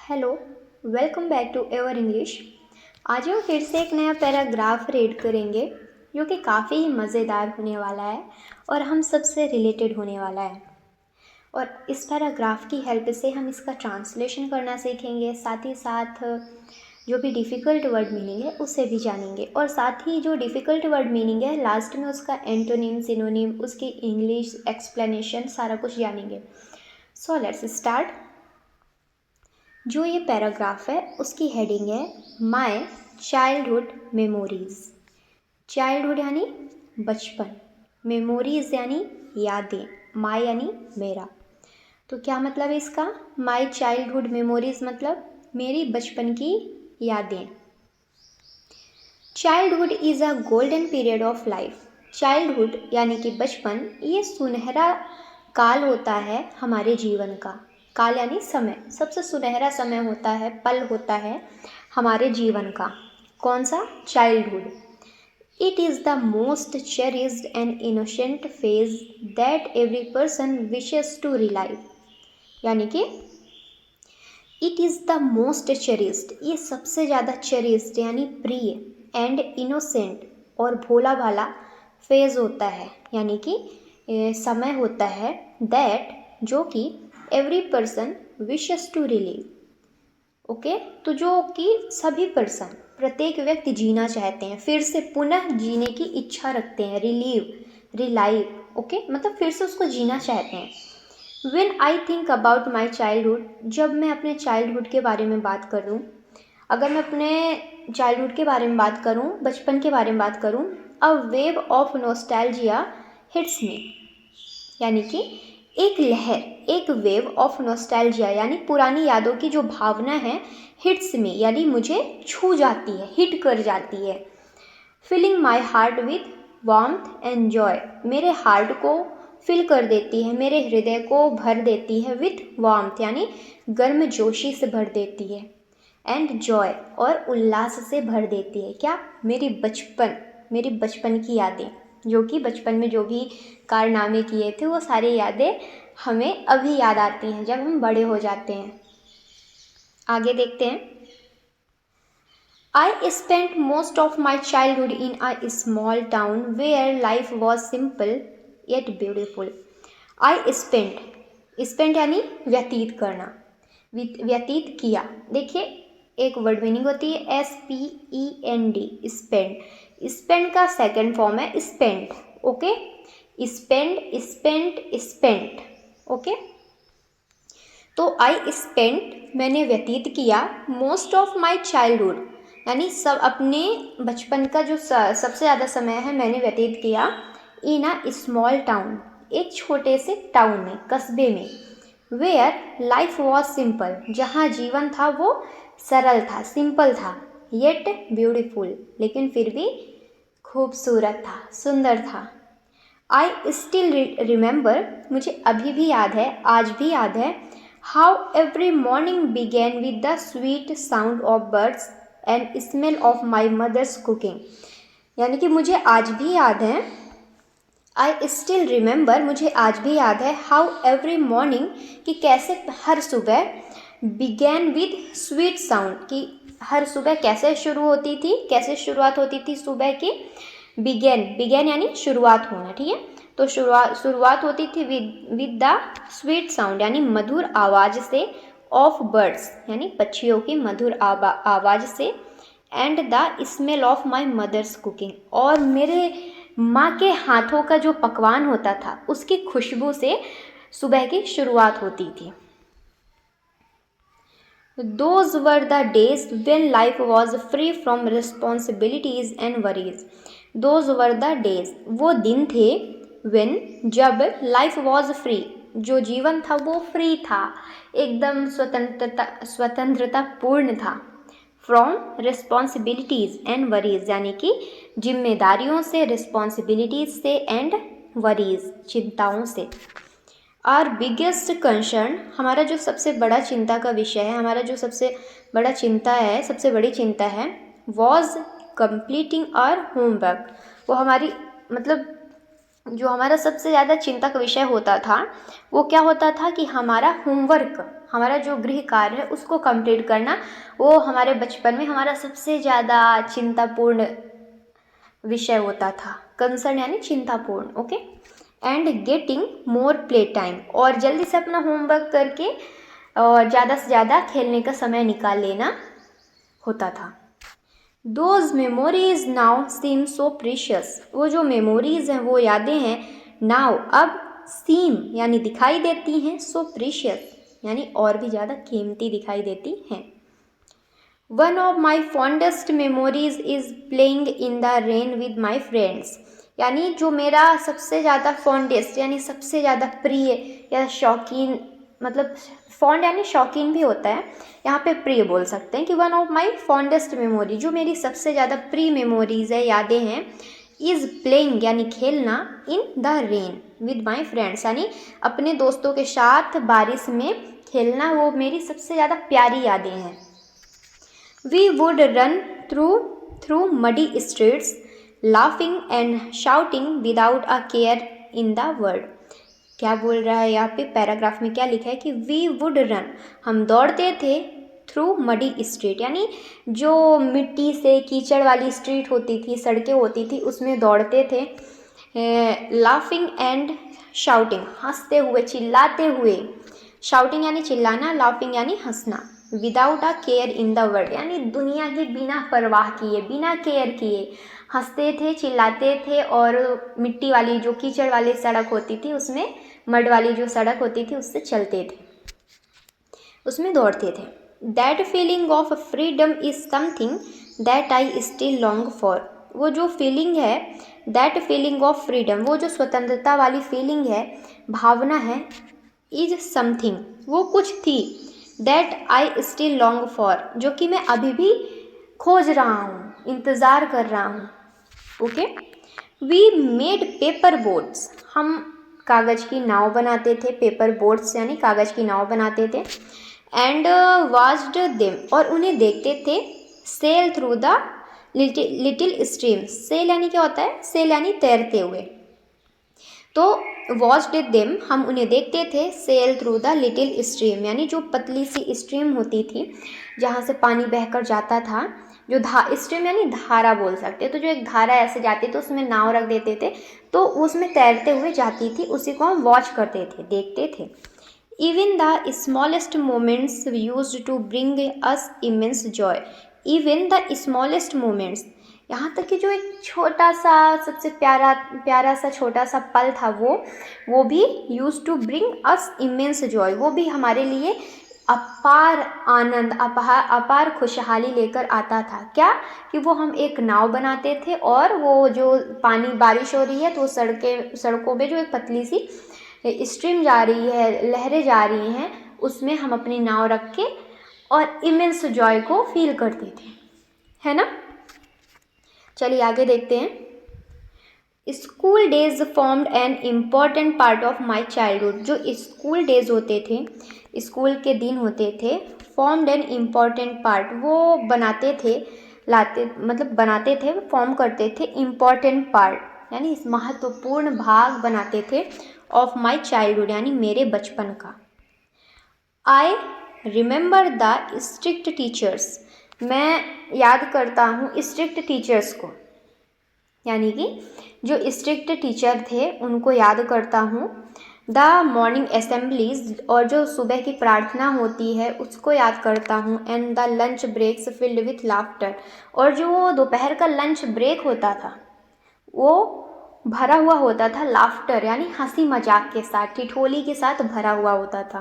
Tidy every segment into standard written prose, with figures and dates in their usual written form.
Hello, welcome back to Ever English. आज हम फिर से एक नया पैराग्राफ रीड करेंगे जो कि काफ़ी ही मज़ेदार होने वाला है और हम सबसे रिलेटेड होने वाला है। और इस पैराग्राफ की हेल्प से हम इसका ट्रांसलेशन करना सीखेंगे, साथ ही साथ जो भी डिफ़िकल्ट वर्ड मीनिंग है उसे भी जानेंगे, और साथ ही जो डिफ़िकल्ट वर्ड मीनिंग है लास्ट में उसका एंटोनिम, सिनोनिम, उसकी इंग्लिश एक्सप्लेनेशन सारा कुछ जानेंगे। So let's start. जो ये पैराग्राफ है उसकी हेडिंग है माय चाइल्डहुड मेमोरीज। चाइल्डहुड यानी बचपन, मेमोरीज यानी यादें, माय यानी मेरा। तो क्या मतलब है इसका? माय चाइल्डहुड मेमोरीज मतलब मेरी बचपन की यादें। Childhood is a golden period of life. Childhood यानी कि बचपन, ये सुनहरा काल होता है हमारे जीवन का। काल यानी समय, सबसे सुनहरा समय होता है, पल होता है हमारे जीवन का। कौन सा? Childhood. It is the most cherished and innocent phase that every person wishes to relive. यानी कि it is the most cherished, ये सबसे ज़्यादा चेरिस्ड यानी प्रिय, एंड इनोसेंट और भोला भाला फेज होता है, यानी कि समय होता है, दैट जो कि every person wishes to relive. Okay, तो जो कि सभी पर्सन, प्रत्येक व्यक्ति जीना चाहते हैं, फिर से पुनः जीने की इच्छा रखते हैं। रिलाइव, ओके, मतलब फिर से उसको जीना चाहते हैं। When I think about my childhood, जब मैं अपने चाइल्डहुड के बारे में बात करूँ, अगर मैं अपने चाइल्डहुड के बारे में बात करूँ, बचपन के बारे में बात करूँ, a wave of nostalgia hits me. यानी कि एक लहर, एक वेव ऑफ नोस्टैल्जिया यानी पुरानी यादों की जो भावना है, हिट्स मी यानी मुझे छू जाती है, हिट कर जाती है। Filling my heart with warmth and joy, मेरे हार्ट को फिल कर देती है, मेरे हृदय को भर देती है, विथ वार्मथ यानी गर्म जोशी से भर देती है, एंड जॉय और उल्लास से भर देती है। क्या? मेरी बचपन की यादें, जो कि बचपन में जो भी कारनामे किए थे वो सारी यादें हमें अभी याद आती हैं जब हम बड़े हो जाते हैं। आगे देखते हैं। I spent most of my childhood in a small town where life was simple yet beautiful. spent यानी व्यतीत करना, व्यतीत किया। देखिए, एक वर्ड मीनिंग होती है SPEND, स्पेंड का सेकंड फॉर्म है स्पेंट। Okay, spent. ओके, तो आई स्पेंट मैंने व्यतीत किया, मोस्ट ऑफ माई चाइल्डहुड यानी सब अपने बचपन का जो सबसे ज़्यादा समय है मैंने व्यतीत किया, इन अ स्मॉल टाउन, एक छोटे से टाउन में, कस्बे में, वेयर लाइफ वॉज सिंपल, जहाँ जीवन था वो सरल था, सिंपल था, येट ब्यूटीफुल लेकिन फिर भी खूबसूरत था, सुंदर था। आई स्टिल रिमेंबर, मुझे अभी भी याद है, आज भी याद है, how every morning began with the sweet sound of birds and smell of my mother's cooking. यानी कि मुझे आज भी याद है, आई स्टिल रिमेंबर, मुझे आज भी याद है, हाउ एवरी मॉर्निंग कि कैसे हर सुबह, बिगेन विद स्वीट साउंड कि हर सुबह कैसे शुरू होती थी, कैसे शुरुआत होती थी सुबह की। बिगेन यानी शुरुआत होना, ठीक है, तो शुरुआत होती थी विद द स्वीट साउंड यानी मधुर आवाज़ से, ऑफ बर्ड्स यानी पक्षियों की मधुर आवाज़ से, and the smell of my mother's cooking और मेरे माँ के हाथों का जो पकवान होता था उसकी खुशबू से सुबह की शुरुआत होती थी। Those were the days when life was free from responsibilities and worries. Those were the days, वो दिन थे, when जब life was free, जो जीवन था वो फ्री था, एकदम स्वतंत्रता पूर्ण था, फ्रॉम रिस्पॉन्सिबिलिटीज़ एंड वरीज यानी कि जिम्मेदारियों से, रिस्पॉन्सिबिलिटीज़ से, एंड वरीज चिंताओं से। आर बिगेस्ट कंसर्न, हमारा जो सबसे बड़ा चिंता का विषय है, हमारा जो सबसे बड़ा चिंता है, सबसे बड़ी चिंता है, वॉज कंप्लीटिंग आवर होमवर्क, वो हमारी मतलब जो हमारा सबसे ज़्यादा चिंता का विषय होता था वो क्या होता था कि हमारा होमवर्क हमारा जो गृह कार्य है उसको कंप्लीट करना, वो हमारे बचपन में हमारा सबसे ज़्यादा चिंतापूर्ण विषय होता था। कंसर्न यानी चिंतापूर्ण, okay. And getting more play time, और जल्दी से अपना होमवर्क करके और ज़्यादा से ज़्यादा खेलने का समय निकाल लेना होता था। Those memories now seem so precious, वो जो मेमोरीज हैं, वो यादें हैं, नाउ अब, सीम यानी दिखाई देती हैं, सो प्रीशियस यानी और भी ज़्यादा कीमती दिखाई देती हैं। One of my fondest memories is playing in the rain with my friends, यानी जो मेरा सबसे ज़्यादा फॉन्डेस्ट यानी सबसे ज़्यादा प्रिय या शौकीन, मतलब फॉन्ड यानी शौकीन भी होता है, यहाँ पे प्रिय बोल सकते हैं कि one of my fondest memory, जो मेरी सबसे ज़्यादा प्रिय मेमोरीज है, यादें हैं, इज़ प्लेइंग यानी खेलना, in the rain with my friends यानी अपने दोस्तों के साथ बारिश में खेलना, वो मेरी सबसे ज़्यादा प्यारी यादें हैं। We would run through muddy streets laughing and shouting without a care in the world. क्या बोल रहा है यहाँ पे पैराग्राफ में, क्या लिखा है कि वी वुड रन, हम दौड़ते थे, थ्रू मडी स्ट्रीट यानी जो मिट्टी से कीचड़ वाली स्ट्रीट होती थी, सड़कें होती थी, उसमें दौड़ते थे। लाफिंग एंड शाउटिंग, हंसते हुए, चिल्लाते हुए, शाउटिंग यानी चिल्लाना, लाफिंग यानी हंसना, without a care in the world यानी दुनिया की बिना परवाह किए, बिना केयर किए हंसते थे, चिल्लाते थे, और मिट्टी वाली जो कीचड़ वाली सड़क होती थी, उसमें मड वाली जो सड़क होती थी, उससे चलते थे, उसमें दौड़ते थे। That feeling of freedom is something that I still long for, वो जो फीलिंग है, दैट फीलिंग ऑफ फ्रीडम, वो जो स्वतंत्रता वाली फीलिंग है, भावना है, इज समथिंग, वो कुछ थी, that I still long for, जो कि मैं अभी भी खोज रहा हूँ, इंतज़ार कर रहा हूँ, okay. We made paper boats, हम कागज़ की नाव बनाते थे, पेपर बोट्स यानी कागज़ की नाव बनाते थे। एंड वाच्ड देम, और उन्हें देखते थे, sail through the little stream, sail यानी क्या होता है, सेल यानी तैरते हुए, तो वॉच्ड देम, हम उन्हें देखते थे, sail through the little stream यानी जो पतली सी स्ट्रीम होती थी जहाँ से पानी बहकर जाता था, जो स्ट्रीम यानी धारा बोल सकते हैं, तो जो एक धारा ऐसे जाती तो उसमें नाव रख देते थे, तो उसमें तैरते हुए जाती थी, उसी को हम वॉच करते थे, देखते थे। Even the smallest moments used to bring us immense joy, even the smallest moments, यहाँ तक कि जो एक छोटा सा सबसे प्यारा सा छोटा सा पल था, वो भी used to bring us immense joy, वो भी हमारे लिए अपार आनंद, अपार खुशहाली लेकर आता था। क्या कि वो हम एक नाव बनाते थे, और वो जो पानी, बारिश हो रही है तो सड़कों में जो एक पतली सी स्ट्रीम जा रही है, लहरें जा रही हैं, उसमें हम अपनी नाव रख के और इमेंस जॉय को फील करते थे, है ना। चलिए आगे देखते हैं। School days formed an important part of my childhood, जो स्कूल डेज होते थे, स्कूल के दिन होते थे, फॉर्म्ड एन इम्पॉर्टेंट पार्ट, वो बनाते थे, बनाते थे, फॉर्म करते थे, इम्पॉर्टेंट पार्ट यानी इस महत्वपूर्ण भाग बनाते थे, ऑफ माई चाइल्डहुड यानी मेरे बचपन का। I remember the strict teachers, मैं याद करता हूँ स्ट्रिक्ट टीचर्स को, यानी कि जो स्ट्रिक्ट टीचर थे उनको याद करता हूँ। द मॉर्निंग असेंबलीज, और जो सुबह की प्रार्थना होती है उसको याद करता हूँ। And the lunch breaks filled with laughter, और जो वो दोपहर का लंच ब्रेक होता था वो भरा हुआ होता था लाफ्टर यानी हंसी मजाक के साथ, ठिठोली के साथ भरा हुआ होता था।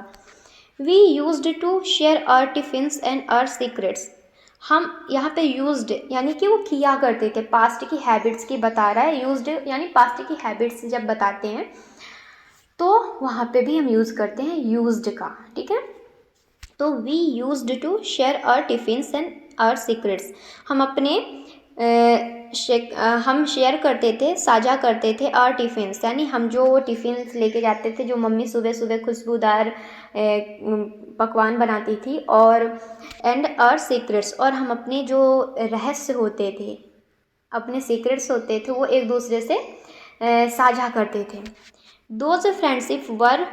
We used to share our tiffins and our secrets, हम यहाँ पे यूज्ड यानी कि वो किया करते थे, पास्ट की हैबिट्स की बता रहा है, यूज्ड यानी पास्ट की हैबिट्स जब बताते हैं तो वहाँ पे भी हम यूज़ करते हैं यूज्ड का, ठीक है। तो we used to share our tiffins and our secrets, हम अपने हम शेयर करते थे, साझा करते थे, आवर टिफिन्स यानी हम जो टिफ़िन्स लेके जाते थे, जो मम्मी सुबह सुबह खुशबूदार पकवान बनाती थी, और एंड आवर सीक्रेट्स, और हम अपने जो रहस्य होते थे, अपने सीक्रेट्स होते थे, वो एक दूसरे से साझा करते थे। Those friendship were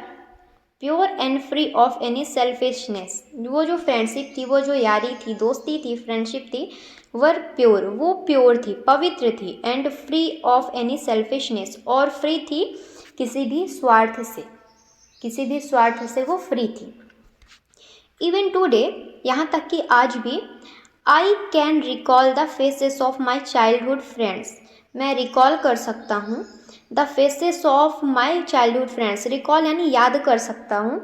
pure and free of any selfishness. वो जो फ्रेंडशिप थी, वो जो यारी थी, दोस्ती थी, फ्रेंडशिप थी, वर प्योर, वो प्योर थी, पवित्र थी, and free of any selfishness, और फ्री थी किसी भी स्वार्थ से, किसी भी स्वार्थ से वो फ्री थी। इवन टुडे, यहाँ तक कि आज भी, I can recall the faces of my childhood friends, मैं रिकॉल कर सकता हूँ the faces of my childhood friends, recall यानी याद कर सकता हूँ,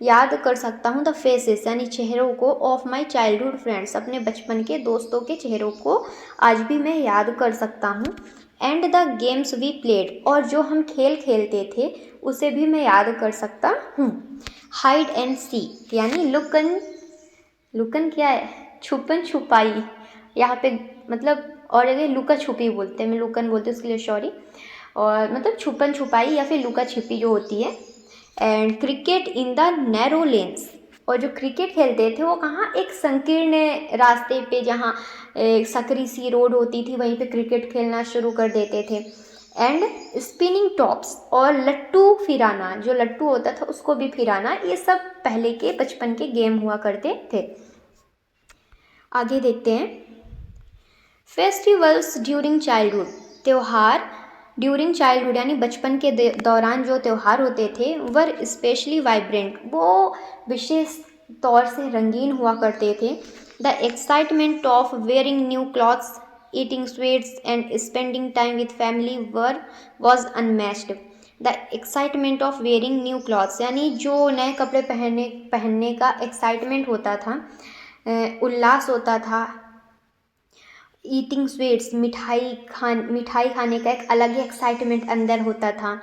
याद कर सकता हूँ द फेसेस यानी चेहरों को, ऑफ माई चाइल्डहुड फ्रेंड्स, अपने बचपन के दोस्तों के चेहरों को आज भी मैं याद कर सकता हूँ। And the games we played, और जो हम खेल खेलते थे उसे भी मैं याद कर सकता हूँ। हाइड एंड सीक यानी लुकन, लुकन क्या है, छुपन छुपाई, यहाँ पे मतलब और जगह लुका छुपी बोलते हैं, मैं लुकन बोलती हूँ उसके लिए सॉरी, और मतलब छुपन छुपाई या फिर लुका छिपी जो होती है। And cricket in the narrow lens, और जो क्रिकेट खेलते थे वो कहाँ, एक संकीर्ण रास्ते पे जहाँ एक सकरी सी रोड होती थी वहीं पे क्रिकेट खेलना शुरू कर देते थे। एंड स्पिनिंग टॉप्स, और लट्टू फिराना, जो लट्टू होता था उसको भी फिराना, ये सब पहले के बचपन के गेम हुआ करते थे। आगे देखते हैं, फेस्टिवल्स ड्यूरिंग चाइल्डहुड, त्यौहार ड्यूरिंग चाइल्डहुड यानी बचपन के दौरान जो त्यौहार होते थे, वर स्पेशली वाइब्रेंट, वो विशेष तौर से रंगीन हुआ करते थे। The excitement of wearing new clothes, eating sweets and spending time with family was unmatched. The excitement of wearing new clothes यानी जो नए कपड़े पहनने का एक्साइटमेंट होता था, उल्लास होता था। ईटिंग स्वीट्स, मिठाई खाने का एक अलग ही एक्साइटमेंट अंदर होता था।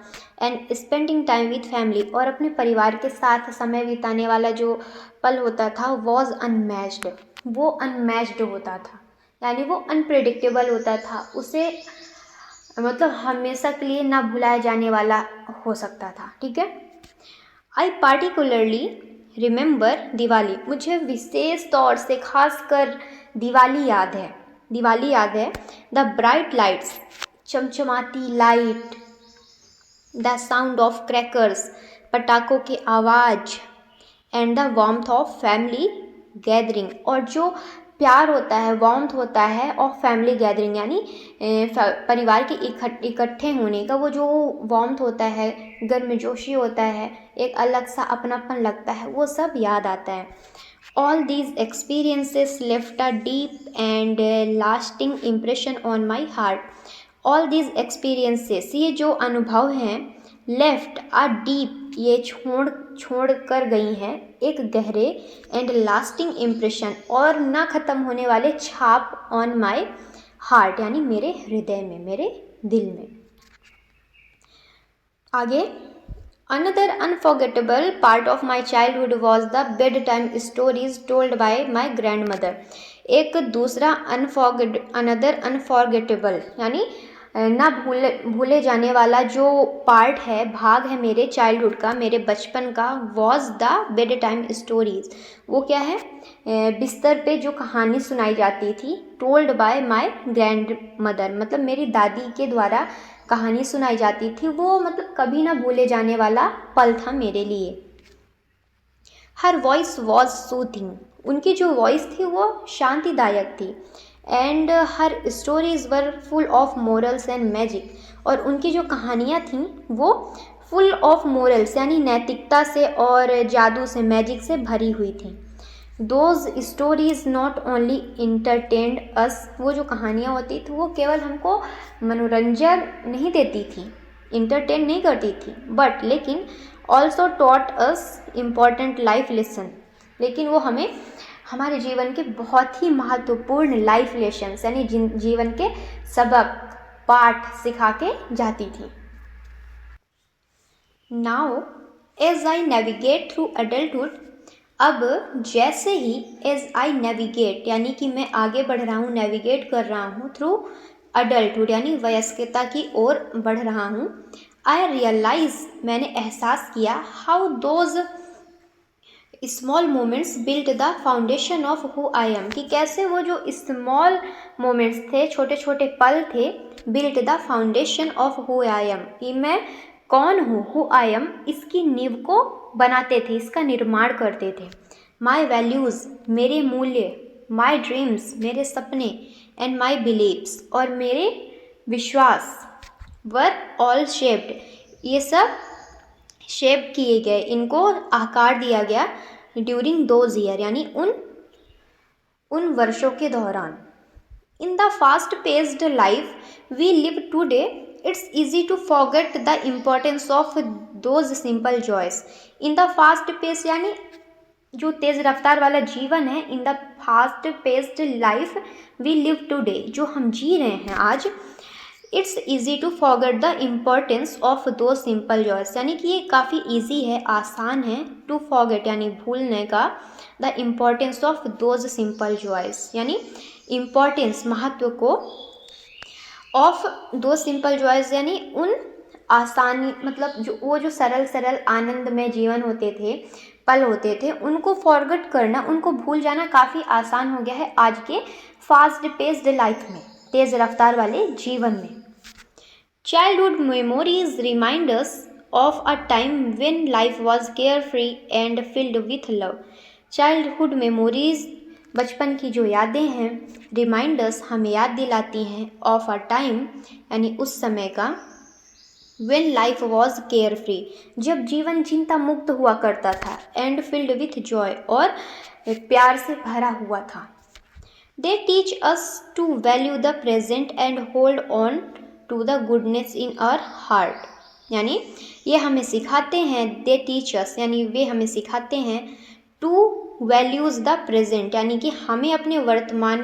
And spending time with family, और अपने परिवार के साथ समय बिताने वाला जो पल होता था, वॉज अनमैच्ड, वो अनमैच्ड होता था, यानी वो अनप्रेडिक्टेबल होता था, उसे मतलब हमेशा के लिए ना भुलाया जाने वाला हो सकता था। ठीक है। आई पार्टिकुलरली रिमेंबर दिवाली, मुझे विशेष तौर से खासकर दिवाली याद है, दिवाली याद है। द ब्राइट लाइट्स, चमचमाती light, the sound of crackers, पटाखों की आवाज़, and the warmth of family gathering, और जो प्यार होता है, वार्मथ होता है ऑफ फैमिली गैदरिंग यानी परिवार के इकट्ठे होने का वो जो वार्मथ होता है, गर्मजोशी होता है, एक अलग सा अपनापन लगता है, वो सब याद आता है। All these experiences left a deep and lasting impression on my heart. All these experiences, ये जो अनुभव हैं, left a deep, ये छोड़ कर गई हैं एक गहरे and lasting impression, और ना ख़त्म होने वाले छाप on my heart यानी मेरे हृदय में, मेरे दिल में। आगे, another unforgettable part of my childhood was the bedtime stories told by my grandmother. एक दूसरा another unforgettable यानी ना भूले जाने वाला जो पार्ट है, भाग है मेरे चाइल्डहुड का, मेरे बचपन का, was the bedtime stories। वो क्या है, बिस्तर पे जो कहानी सुनाई जाती थी, told by my grandmother, मतलब मेरी दादी के द्वारा कहानी सुनाई जाती थी, वो मतलब कभी ना भूले जाने वाला पल था मेरे लिए। हर वॉइस वॉज सूथिंग, उनकी जो वॉइस थी वो शांतिदायक थी। And her stories were full of morals and magic, और उनकी जो कहानियाँ थीं वो फुल ऑफ मोरल्स यानी नैतिकता से और जादू से, मैजिक से भरी हुई थी। Those stories not only entertained अस, वो जो कहानियाँ होती थी वो केवल हमको मनोरंजन नहीं देती थी, इंटरटेन नहीं करती थी, बट लेकिन also taught us important life lesson, लेकिन वो हमें हमारे जीवन के बहुत ही महत्वपूर्ण लाइफ लेसन्स यानी जीवन के सबक, पाठ सिखा के जाती थी। Now as I navigate through adulthood, अब जैसे ही एज आई नेविगेट यानी कि मैं आगे बढ़ रहा हूँ, नेविगेट कर रहा हूँ थ्रू अडल्टहुड यानी वयस्कता की ओर बढ़ रहा हूँ, आई रियलाइज, मैंने एहसास किया, how those small moments built the foundation of who I am, कि कैसे वो जो स्मॉल मोमेंट्स थे, छोटे छोटे पल थे, built the foundation of who I am, कि मैं कौन हूँ, हु आई एम, इसकी नींव को बनाते थे, इसका निर्माण करते थे। माई वैल्यूज़, मेरे मूल्य, माई ड्रीम्स, मेरे सपने, एंड माई बिलीव्स, और मेरे विश्वास, वर ऑल शेप्ड, ये सब शेप किए गए, इनको आकार दिया गया ड्यूरिंग दोज ईयर, यानी उन वर्षों के दौरान। In the fast paced life we live today, it's easy to forget the importance of those simple joys. In the fast pace यानी जो तेज़ रफ्तार वाला जीवन है, in the fast paced life we live today, जो हम जी रहे हैं आज, it's easy to forget the importance of those simple joys, यानी कि ये काफ़ी ईजी है, आसान है, टू फॉरगेट यानी भूलने का, the importance of those simple joys, यानी इम्पोर्टेंस, महत्व को, ऑफ दो सिंपल जॉयस यानी उन आसानी, मतलब जो सरल सरल आनंद में जीवन होते थे, पल होते थे, उनको फॉरगेट करना, उनको भूल जाना काफ़ी आसान हो गया है आज के फास्ट पेस्ड लाइफ में, तेज़ रफ्तार वाले जीवन में। Childhood memories remind us of a time when life was care free and filled with love. Childhood memories, बचपन की जो यादें हैं, रिमाइंडर्स, हमें याद दिलाती हैं, ऑफ अ टाइम यानी उस समय का, when life was care free, जब जीवन चिंता मुक्त हुआ करता था, एंड फिल्ड विथ जॉय, और प्यार से भरा हुआ था। They teach us to value the present and hold on to the goodness in our heart, यानी ये हमें सिखाते हैं, दे टीच अस यानी वे हमें सिखाते हैं, टू वैल्यूज़ द प्रेजेंट यानी कि हमें अपने वर्तमान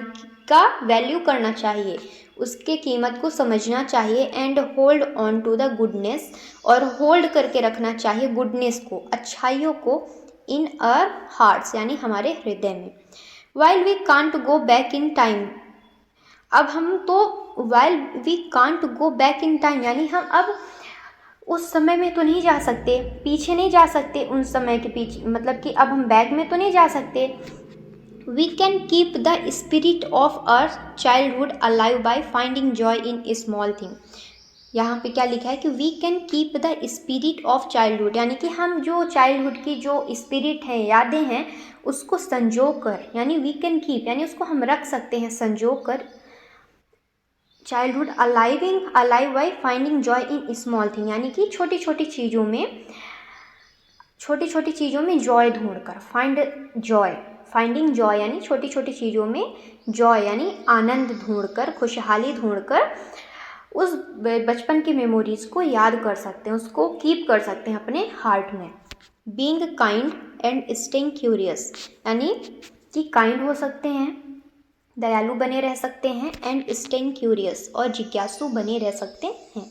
का वैल्यू करना चाहिए, उसके कीमत को समझना चाहिए, and hold on to the goodness, और होल्ड करके रखना चाहिए गुडनेस को, अच्छाइयों को, इन आवर हार्ट्स यानी हमारे हृदय में। While we can't go back in time, अब हम तो while we can't go back in time यानी हम अब उस समय में तो नहीं जा सकते, पीछे नहीं जा सकते, उन समय के पीछे, मतलब कि अब हम बैक में तो नहीं जा सकते। We can keep the spirit of our childhood alive by finding joy in small thing. यहाँ पे क्या लिखा है कि we can keep the spirit of childhood, यानी कि हम जो चाइल्डहुड की जो स्पिरिट है, यादें हैं, उसको संजो कर, यानी वी कैन कीप यानी उसको हम रख सकते हैं संजो कर, childhood alive by finding joy in small thing, यानी कि छोटी छोटी चीज़ों में जॉय ढूंढकर, फाइंडिंग जॉय यानी छोटी छोटी चीज़ों में जॉय यानी आनंद ढूंढकर, खुशहाली ढूंढकर उस बचपन की मेमोरीज़ को याद कर सकते हैं, उसको कीप कर सकते हैं अपने हार्ट में। Being kind and staying curious, यानी कि काइंड हो सकते हैं, दयालु बने रह सकते हैं, एंड स्टेइंग क्यूरियस, और जिज्ञासु बने रह सकते हैं।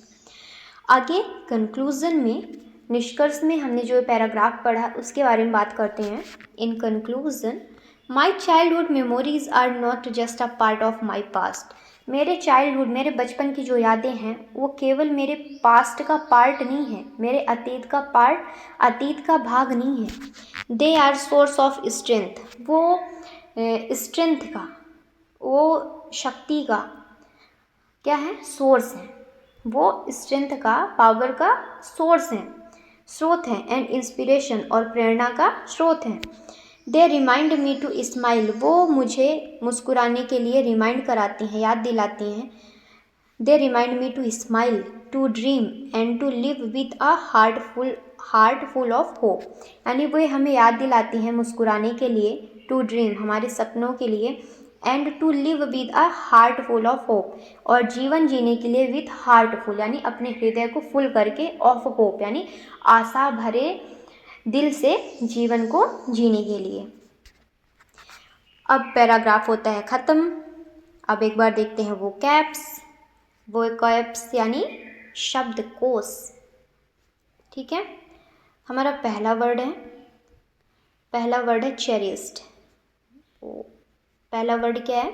आगे कंक्लूजन में, निष्कर्ष में हमने जो पैराग्राफ पढ़ा उसके बारे में बात करते हैं। In conclusion, my childhood memories are not just a part of my past, मेरे चाइल्डहुड, मेरे बचपन की जो यादें हैं वो केवल मेरे पास्ट का पार्ट नहीं है, मेरे अतीत का भाग नहीं है। They are source of strength, वो स्ट्रेंथ का, वो शक्ति का क्या है, सोर्स है, वो स्ट्रेंथ का, पावर का सोर्स है, स्रोत है, एंड इंस्पिरेशन, और प्रेरणा का स्रोत है। दे रिमाइंड मी टू स्माइल, वो मुझे मुस्कुराने के लिए रिमाइंड कराती हैं, याद दिलाती हैं। They remind me to smile, to dream, and to live with a heart full of hope, यानी वो हमें याद दिलाती हैं मुस्कुराने के लिए, टू ड्रीम हमारे सपनों के लिए, and to live with a heart full of hope, और जीवन जीने के लिए विथ हार्ट फुल यानी अपने हृदय को फुल करके, ऑफ होप यानी आशा भरे दिल से जीवन को जीने के लिए। अब पैराग्राफ होता है ख़त्म। अब एक बार देखते हैं वो कैप्स यानी शब्दकोश। ठीक है, हमारा पहला वर्ड है चेरिस्ड। पहला वर्ड क्या है,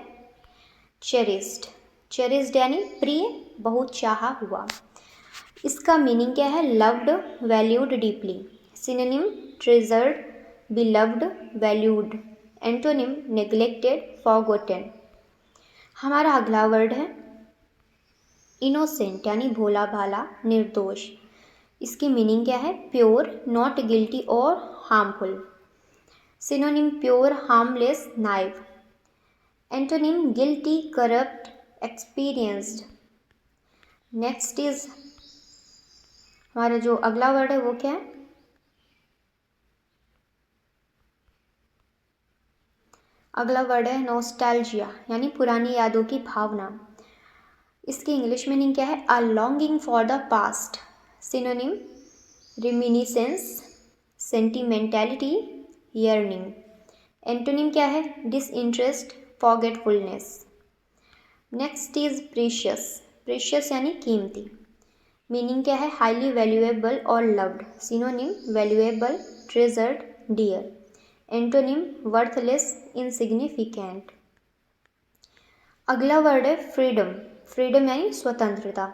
चेरिस्ड यानी प्रिय, बहुत चाहा हुआ। इसका मीनिंग क्या है, loved, valued deeply. Synonym, treasured, beloved, valued. Antonym, neglected, forgotten. हमारा अगला वर्ड है इनोसेंट यानी भोला भाला, निर्दोष। इसकी मीनिंग क्या है? प्योर, नॉट गिल्टी और harmful. Synonym pure, harmless, naive. Antonym guilty, corrupt, experienced. Next is हमारा जो अगला वर्ड है वो क्या है? अगला वर्ड है नॉस्टैल्जिया, यानी पुरानी यादों की भावना। इसकी इंग्लिश मीनिंग क्या है? A longing for the past. Synonym reminiscence, sentimentality, yearning. Antonym क्या है? Disinterest, forgetfulness. Next is precious. Precious यानी कीमती। मीनिंग क्या है? हाईली वैल्यूएबल और loved. Synonym valuable, treasured, dear. Antonym worthless, insignificant. अगला वर्ड है फ्रीडम। फ्रीडम यानी स्वतंत्रता।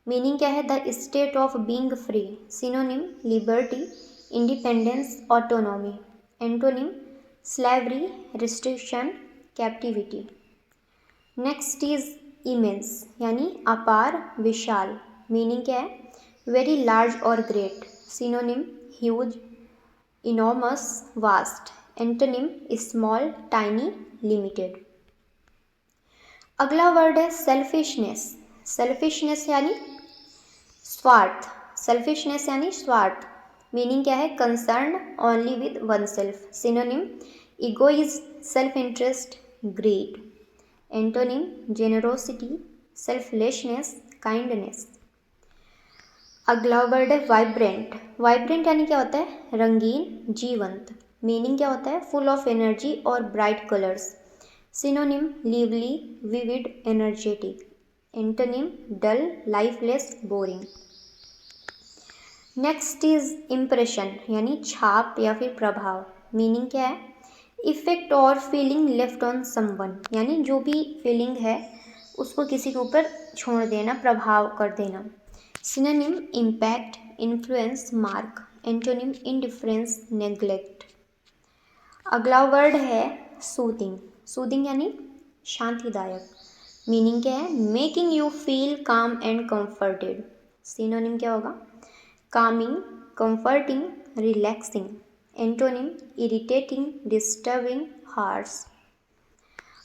मीनिंग क्या है? The state of being free. Synonym liberty, independence, autonomy. Antonym slavery, restriction, captivity. Next is immense, यानी अपार, विशाल। मीनिंग क्या है? वेरी लार्ज और great. Synonym huge, enormous, vast. Antonym small, tiny, limited. अगला वर्ड है सेल्फिशनेस। सेल्फिशनेस यानी स्वार्थ। सेल्फिशनेस यानी स्वार्थ। मीनिंग क्या है? Concern only with one self. Synonym egoism, self interest, greed. Antonym generosity, selflessness, kindness. अगला वर्ड है वाइब्रेंट। वाइब्रेंट यानी क्या होता है? रंगीन, जीवंत। मीनिंग क्या होता है? फुल ऑफ एनर्जी और bright colours. Synonym lively, vivid, energetic. Antonym dull, lifeless, boring. Next is impression, यानी छाप या फिर प्रभाव। मीनिंग क्या है? इफेक्ट और फीलिंग लेफ्ट ऑन समवन, यानी जो भी फीलिंग है उसको किसी के ऊपर छोड़ देना, प्रभाव कर देना। Synonym impact, influence, mark. Antonym indifference, neglect. अगला वर्ड है सूदिंग। सूदिंग यानी शांतिदायक। मीनिंग क्या है? मेकिंग यू फील काम एंड कंफर्टेड। सिनोनिम क्या होगा? Kameng, comforting, relaxing. Antonym irritating, disturbing, harsh.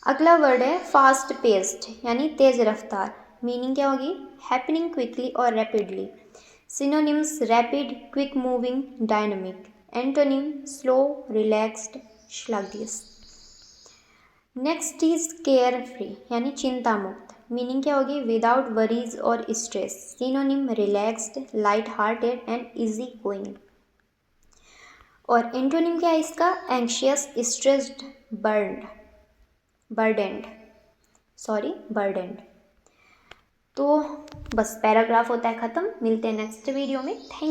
अगला वर्ड है फास्ट पेस्ड, यानी तेज रफ्तार। मीनिंग क्या होगी? हैपनिंग क्विकली और rapidly. Synonyms rapid, quick moving, dynamic. Antonym slow, relaxed, sluggish. Next is care free, यानी चिंता मुक्त। मीनिंग क्या होगी? विदाउट वरीज और stress. Synonym relaxed, light hearted and easy going. और एंटोनिम क्या है इसका? Anxious, stressed, burdened. तो बस पैराग्राफ होता है ख़त्म। मिलते हैं नेक्स्ट वीडियो में। थैंक